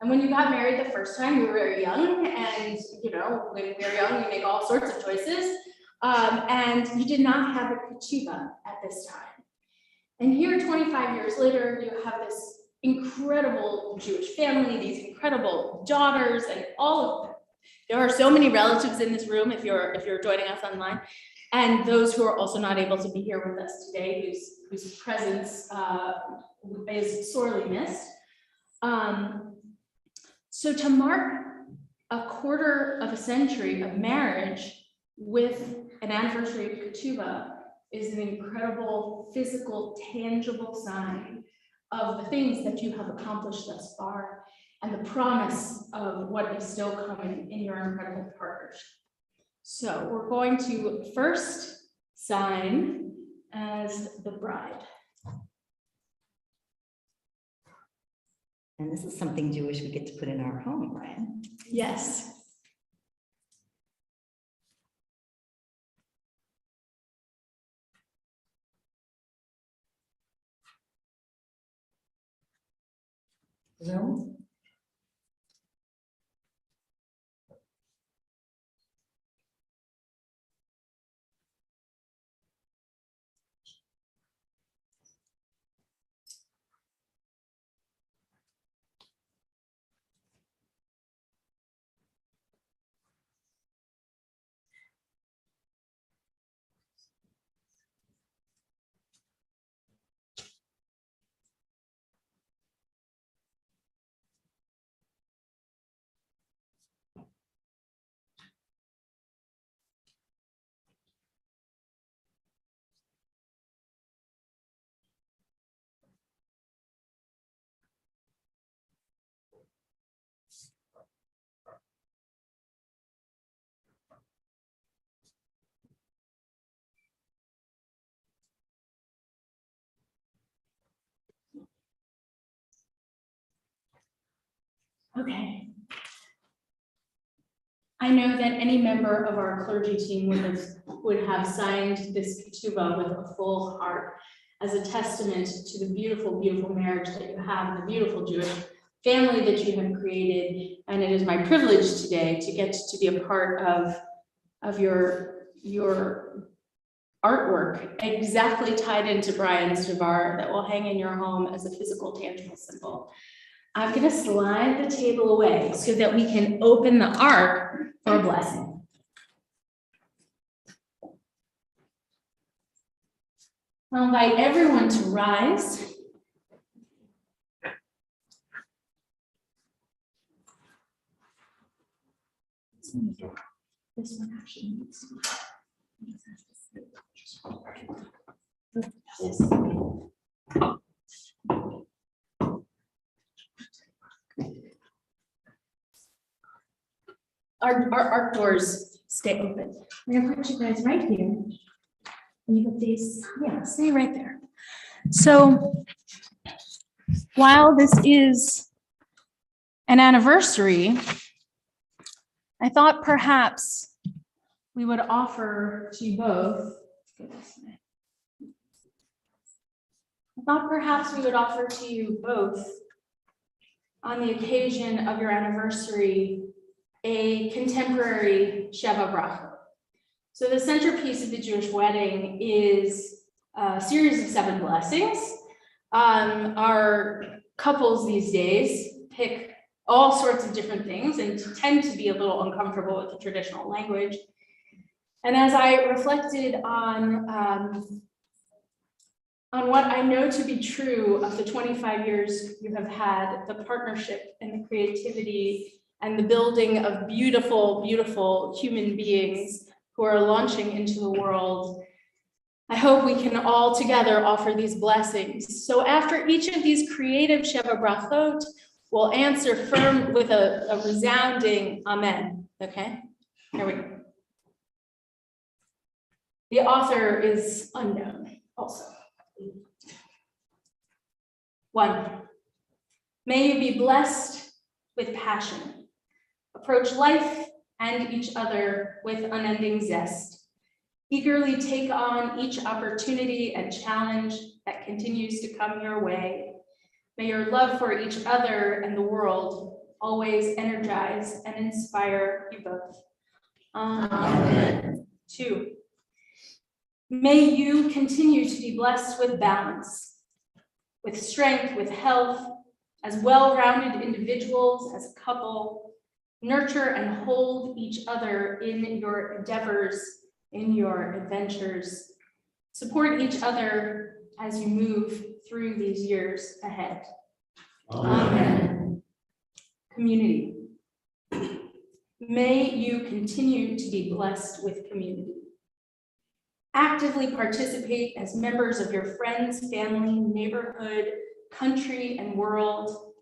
Speaker 1: And when you got married the first time, you were very young, and when you're young, you make all sorts of choices. And you did not have a ketubah at this time. And here, 25 years later, you have this incredible Jewish family, these incredible daughters, and all of them. There are so many relatives in this room if you're joining us online, and those who are also not able to be here with us today, whose presence is sorely missed. So to mark a quarter of a century of marriage with an anniversary of ketubah is an incredible physical, tangible sign of the things that you have accomplished thus far and the promise of what is still coming in your incredible partnership. So we're going to first sign as the bride.
Speaker 5: And this is something Jewish we get to put in our home, right?
Speaker 1: Yes.
Speaker 5: Zoom?
Speaker 1: Okay. I know that any member of our clergy team would have signed this ketubah with a full heart as a testament to the beautiful, beautiful marriage that you have and the beautiful Jewish family that you have created. And it is my privilege today to get to be a part of your artwork exactly tied into Brian's devar that will hang in your home as a physical, tangible symbol. I'm going to slide the table away so that we can open the ark for a blessing. I'll invite everyone to rise. This one actually needs to be. Our ark doors stay open. We're gonna put you guys right here. And you put these, yeah, stay right there. So while this is an anniversary, I thought perhaps we would offer to you both. I thought perhaps we would offer to you both on the occasion of your anniversary a contemporary Shabbat bracha. So the centerpiece of the Jewish wedding is a series of 7 blessings. Our couples these days pick all sorts of different things and tend to be a little uncomfortable with the traditional language. And as I reflected on what I know to be true of the 25 years you have had, the partnership and the creativity and the building of beautiful, beautiful human beings who are launching into the world, I hope we can all together offer these blessings. So after each of these creative Shabbat brachot, we'll answer firm with a resounding amen. Okay, here we go. The author is unknown also. 1, may you be blessed with passion. Approach life and each other with unending zest. Eagerly take on each opportunity and challenge that continues to come your way. May your love for each other and the world always energize and inspire you both.
Speaker 5: Amen.
Speaker 1: 2, may you continue to be blessed with balance, with strength, with health, as well-rounded individuals, as a couple. Nurture and hold each other in your endeavors, in your adventures. Support each other as you move through these years ahead. Amen. Community. May you continue to be blessed with community. Actively participate as members of your friends, family, neighborhood, country, and world.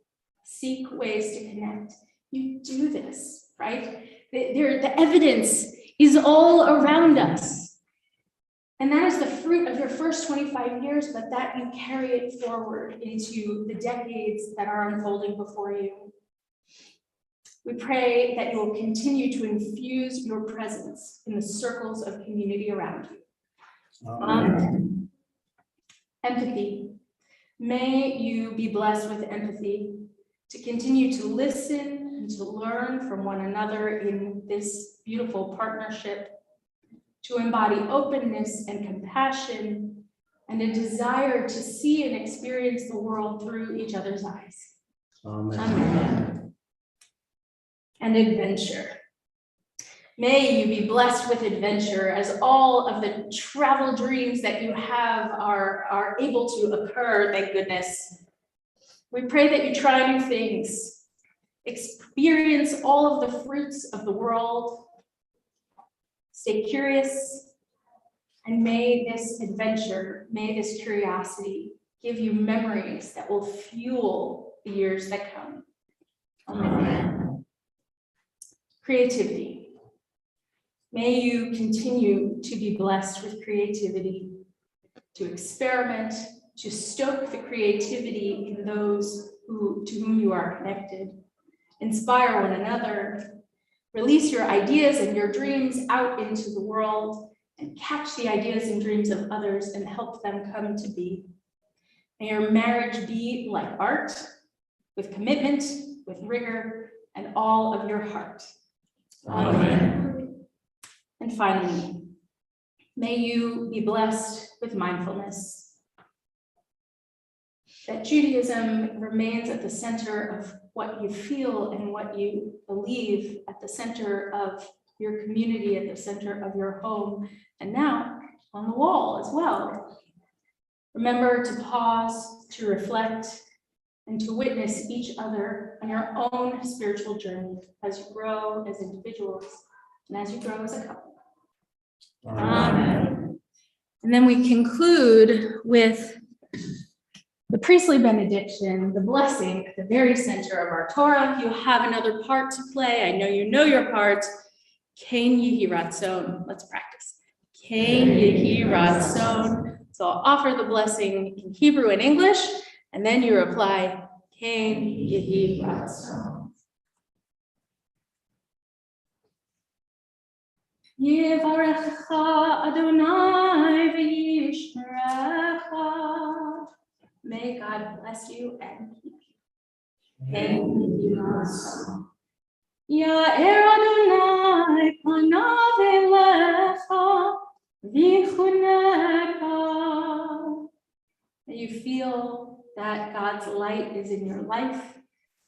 Speaker 1: Seek ways to connect. You do this, right? The evidence is all around us. And that is the fruit of your first 25 years, but that you carry it forward into the decades that are unfolding before you. We pray that you will continue to infuse your presence in the circles of community around you. Amen. Empathy. May you be blessed with empathy to continue to listen and to learn from one another in this beautiful partnership, to embody openness and compassion and a desire to see and experience the world through each other's eyes.
Speaker 2: Amen.
Speaker 1: Amen. And adventure. May you be blessed with adventure as all of the travel dreams that you have are able to occur, thank goodness. We pray that you try new things, experience all of the fruits of the world, stay curious, and may this adventure, may this curiosity give you memories that will fuel the years that come. Amen. Creativity. May you continue to be blessed with creativity, to experiment, to stoke the creativity in those to whom you are connected. Inspire one another, release your ideas and your dreams out into the world, and catch the ideas and dreams of others and help them come to be. May your marriage be like art, with commitment, with rigor, and all of your heart. Amen. And finally, may you be blessed with mindfulness, that Judaism remains at the center of what you feel and what you believe, at the center of your community, at the center of your home, and now on the wall as well. Remember to pause, to reflect, and to witness each other on your own spiritual journey as you grow as individuals and as you grow as a couple. Amen. And then we conclude with the priestly benediction, the blessing at the very center of our Torah. You have another part to play. I know you know your part. Kain Yehi Ratzon. Let's practice. Kain Yehi Ratzon. So I'll offer the blessing in Hebrew and English, and then you reply, Kain Yehi Ratzon. Yevarecha Adonai v'yishmerecha. May God bless you and keep you. Kain Yehi Ratzon. Ya'er Adonai panav elecha v'chuneka. May you feel that God's light is in your life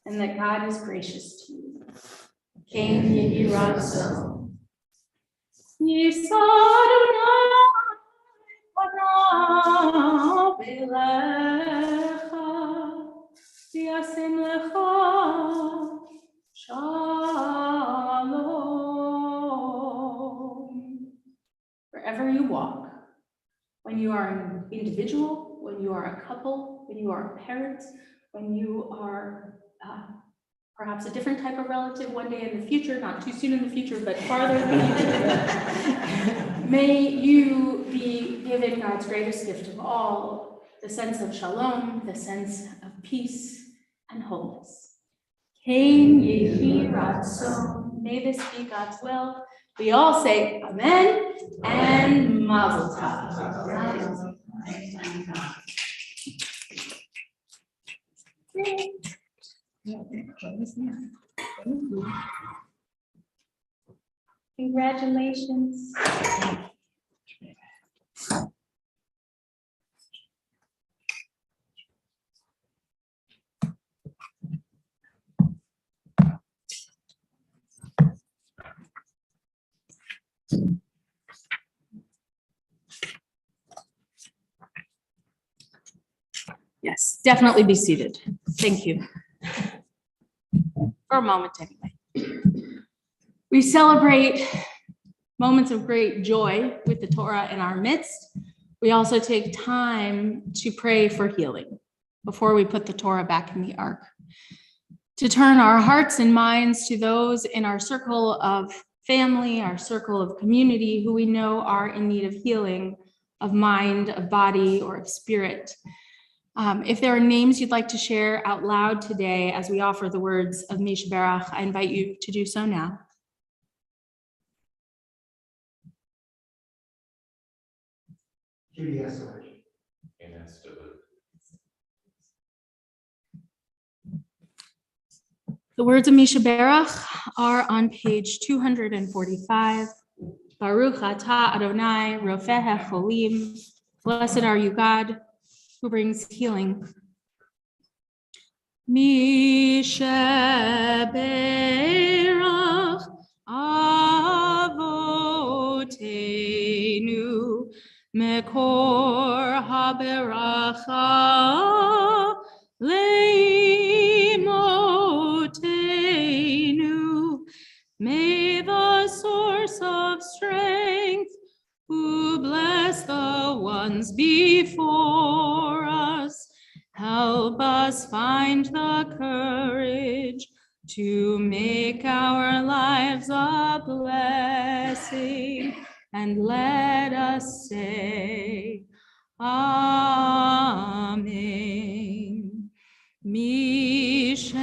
Speaker 1: and that God is gracious to you. Kain Yehi Ratzon. Yisa Adonai panav elecha v'yasem lecha Shalom. Wherever you walk, when you are an individual, when you are a couple, when you are a parent, when you are perhaps a different type of relative one day in the future, not too soon in the future, but farther in the future, may you be given God's greatest gift of all, the sense of shalom, the sense of peace and wholeness. Kain Yehi Ratzon. May this be God's will. We all say Amen and Mazel Tov. Congratulations. Yes, definitely be seated. Thank you. For a moment, anyway. We celebrate moments of great joy with the Torah in our midst. We also take time to pray for healing before we put the Torah back in the ark, to turn our hearts and minds to those in our circle of family, our circle of community who we know are in need of healing of mind, of body, or of spirit. If there are names you'd like to share out loud today as we offer the words of Mishberach, I invite you to do so now.
Speaker 4: Judy Esselstyn.
Speaker 1: The words of Mishberach are on page 245. Baruch atah Adonai, Rofeh HaCholim. Blessed are you, God, who brings healing. Mishberach Avotenu Mekor HaBeracha Leimotenu. May the source of strength, who bless the ones before us, help us find the courage to make our lives a blessing, and let us say, Amen. Misheberach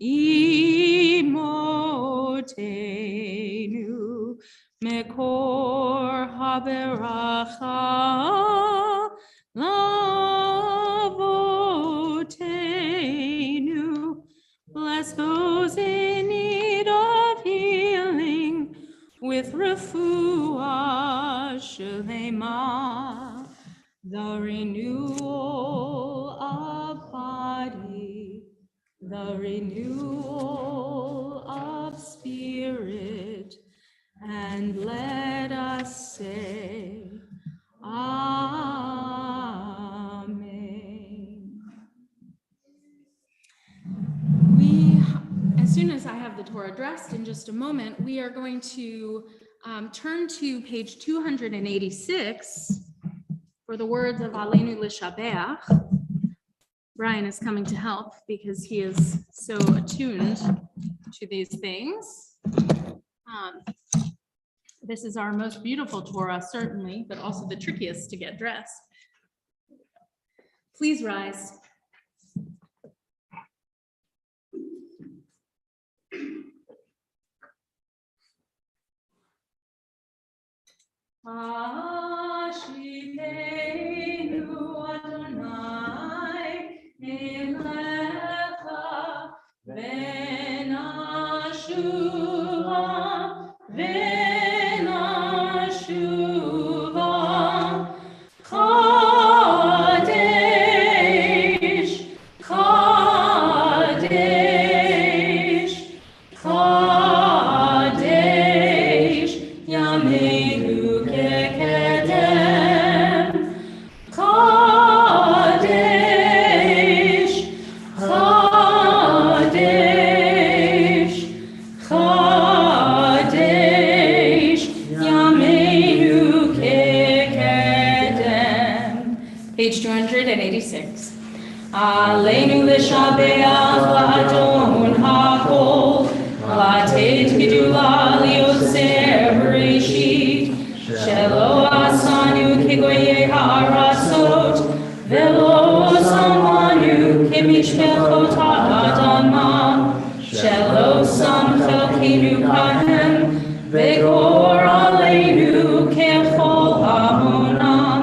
Speaker 1: imotenu mekor haberacha lavotenu. Bless those in need of healing with refuah shlema, the renewal of body, the renewal of spirit, and let us say, Amen. As soon as I have the Torah addressed in just a moment, we are going to turn to page 286 for the words of Aleinu L'Shabeach. Brian is coming to help because he is so attuned to these things. This is our most beautiful Torah, certainly, but also the trickiest to get dressed. Please rise. Ashiteinu Adonai Elecha Venashuva Kadesh Kadesh Kadesh Yameinu Kekedem Kadesh Kadesh Kadesh Yameinu Kekedem. Page 286. Aleinu L'Shabeach L'Adon HaKol Latet Gedula Lioseh Bereshit Shelo Asanu Kegoye Ha'arasot Velo Samanu Kemishmechot Ha'adama Shelo Sam Chelkenu Kahem Vegor Aleinu Kechol Hamonam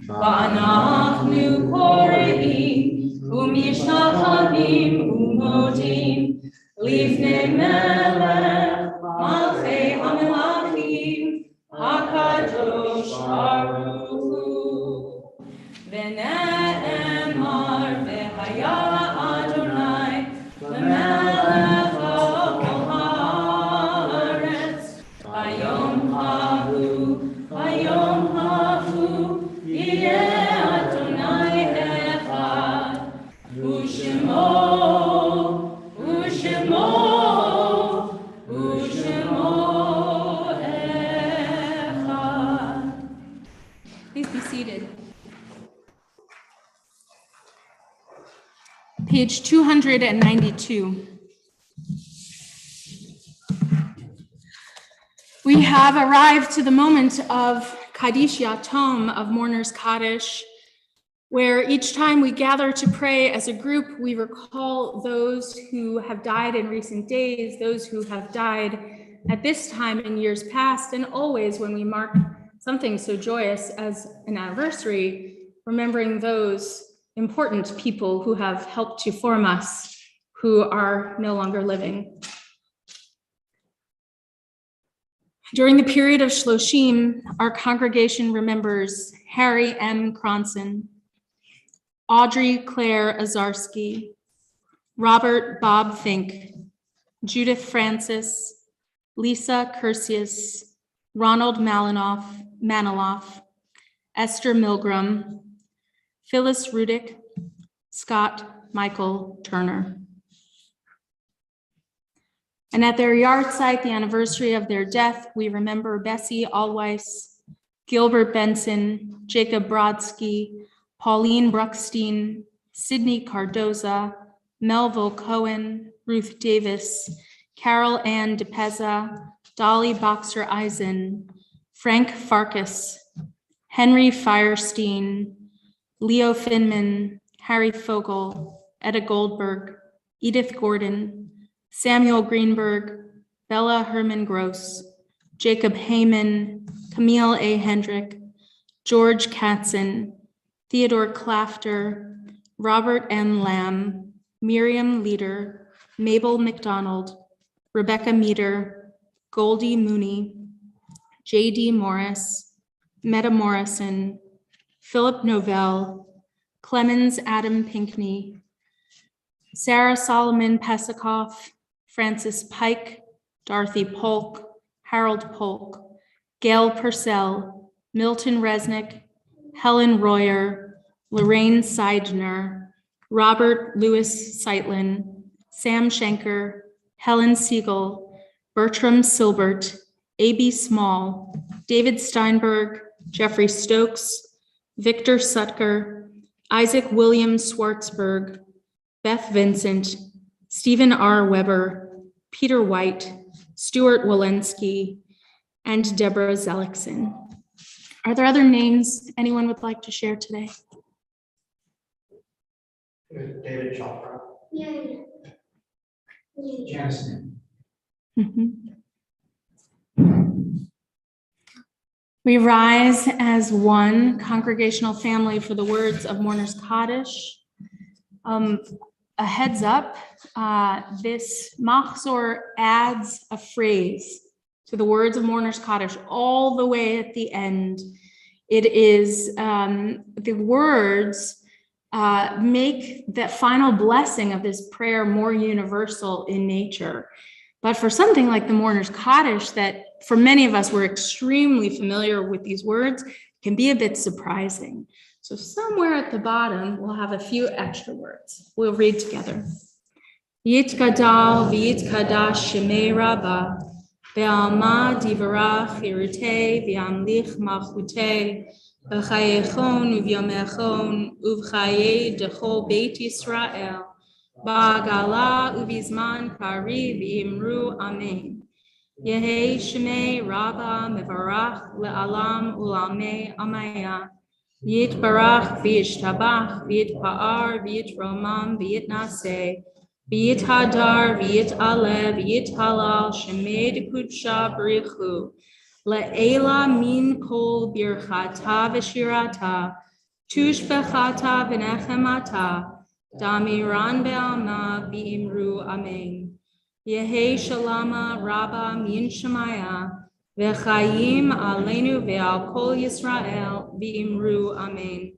Speaker 1: Va'anachnu Koreim ומשתחווים ומודים לפני מלך מלכי המלכים הקדוש ברוך הוא. ונאמר והיה אדוני למלך על כל הארץ ביום ההוא יהיה אדוני אחד ושמו אחד. Please be seated. Page 292. We have arrived to the moment of Kaddish Yatom, of Mourner's Kaddish, where each time we gather to pray as a group, we recall those who have died in recent days, those who have died at this time in years past, and always when we mark something so joyous as an anniversary, remembering those important people who have helped to form us, who are no longer living. During the period of Shloshim, our congregation remembers Harry M. Cronson, Audrey Claire Azarski, Robert Bob Fink, Judith Francis, Lisa Cursius, Ronald Maniloff, Esther Milgram, Phyllis Rudick, Scott Michael Turner. And at their yard site, the anniversary of their death, we remember Bessie Allweiss, Gilbert Benson, Jacob Brodsky, Pauline Bruckstein, Sydney Cardoza, Melville Cohen, Ruth Davis, Carol Ann DePeza, Dolly Boxer Eisen, Frank Farkas, Henry Firestein, Leo Finman, Harry Fogel, Etta Goldberg, Edith Gordon, Samuel Greenberg, Bella Herman Gross, Jacob Heyman, Camille A. Hendrick, George Katzen, Theodore Clafter, Robert M. Lamb, Miriam Leader, Mabel McDonald, Rebecca Meter, Goldie Mooney, J.D. Morris, Meta Morrison, Philip Novell, Clemens Adam Pinkney, Sarah Solomon Pesikoff, Francis Pike, Dorothy Polk, Harold Polk, Gail Purcell, Milton Resnick, Helen Royer, Lorraine Seidner, Robert Louis Seitlin, Sam Schenker, Helen Siegel, Bertram Silbert, A.B. Small, David Steinberg, Jeffrey Stokes, Victor Sutker, Isaac William Schwartzberg, Beth Vincent, Stephen R. Weber, Peter White, Stuart Walensky, and Deborah Zellickson. Are there other names anyone would like to share today?
Speaker 2: David Chopra.
Speaker 4: Justin.
Speaker 1: We rise as one congregational family for the words of Mourner's Kaddish. A heads up, this Machzor adds a phrase to the words of Mourner's Kaddish all the way at the end. It is the words make that final blessing of this prayer more universal in nature. But for something like the Mourner's Kaddish, that for many of us, we're extremely familiar with these words, can be a bit surprising. So somewhere at the bottom, we'll have a few extra words. We'll read together. Yitkadal v'yitkadash shemei Rabbah, ve'alma divarach chirutei v'amlich malchutei, v'chayechon u'vyomechon uv'chayei dechol beit Yisrael, ba'agala u'bizman kari v'imru amen. Yehi shemei Rabbah mevarach le'alam u'lamei amaya. Yitbarach v'yishtabach v'yitpa'ar v'yitromam v'yitnaseh v'yithadar v'yit'aleh v'yithalal shemei d'kudsha b'richu le'ela min kol birchata v'shirata tushbechata v'nechemata Damiran be'alma v'imru amen. Yehi shalama rabba min shemaya v'chayim aleinu ve'al kol Yisrael v'imru amen.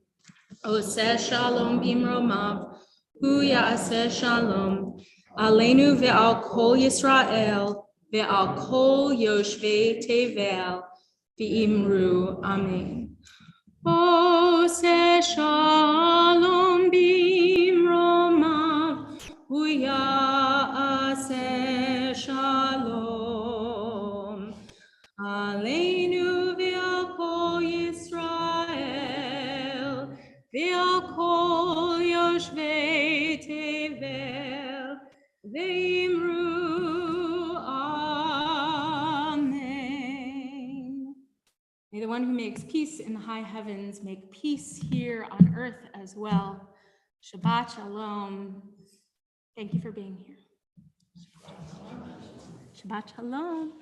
Speaker 1: Oseh shalom b'imromav hu ya'aseh shalom aleinu ve'al kol Yisrael ve'al kol yoshvei tevel v'imru amen. Oseh shalom b'imromav hu ya'aseh shalom aleinu ve'al kol Yisrael ve'al kol yoshvei tevel ve'imru amen. May the one who makes peace in the high heavens make peace here on earth as well. Shabbat shalom. Thank you for being here. Shabbat shalom.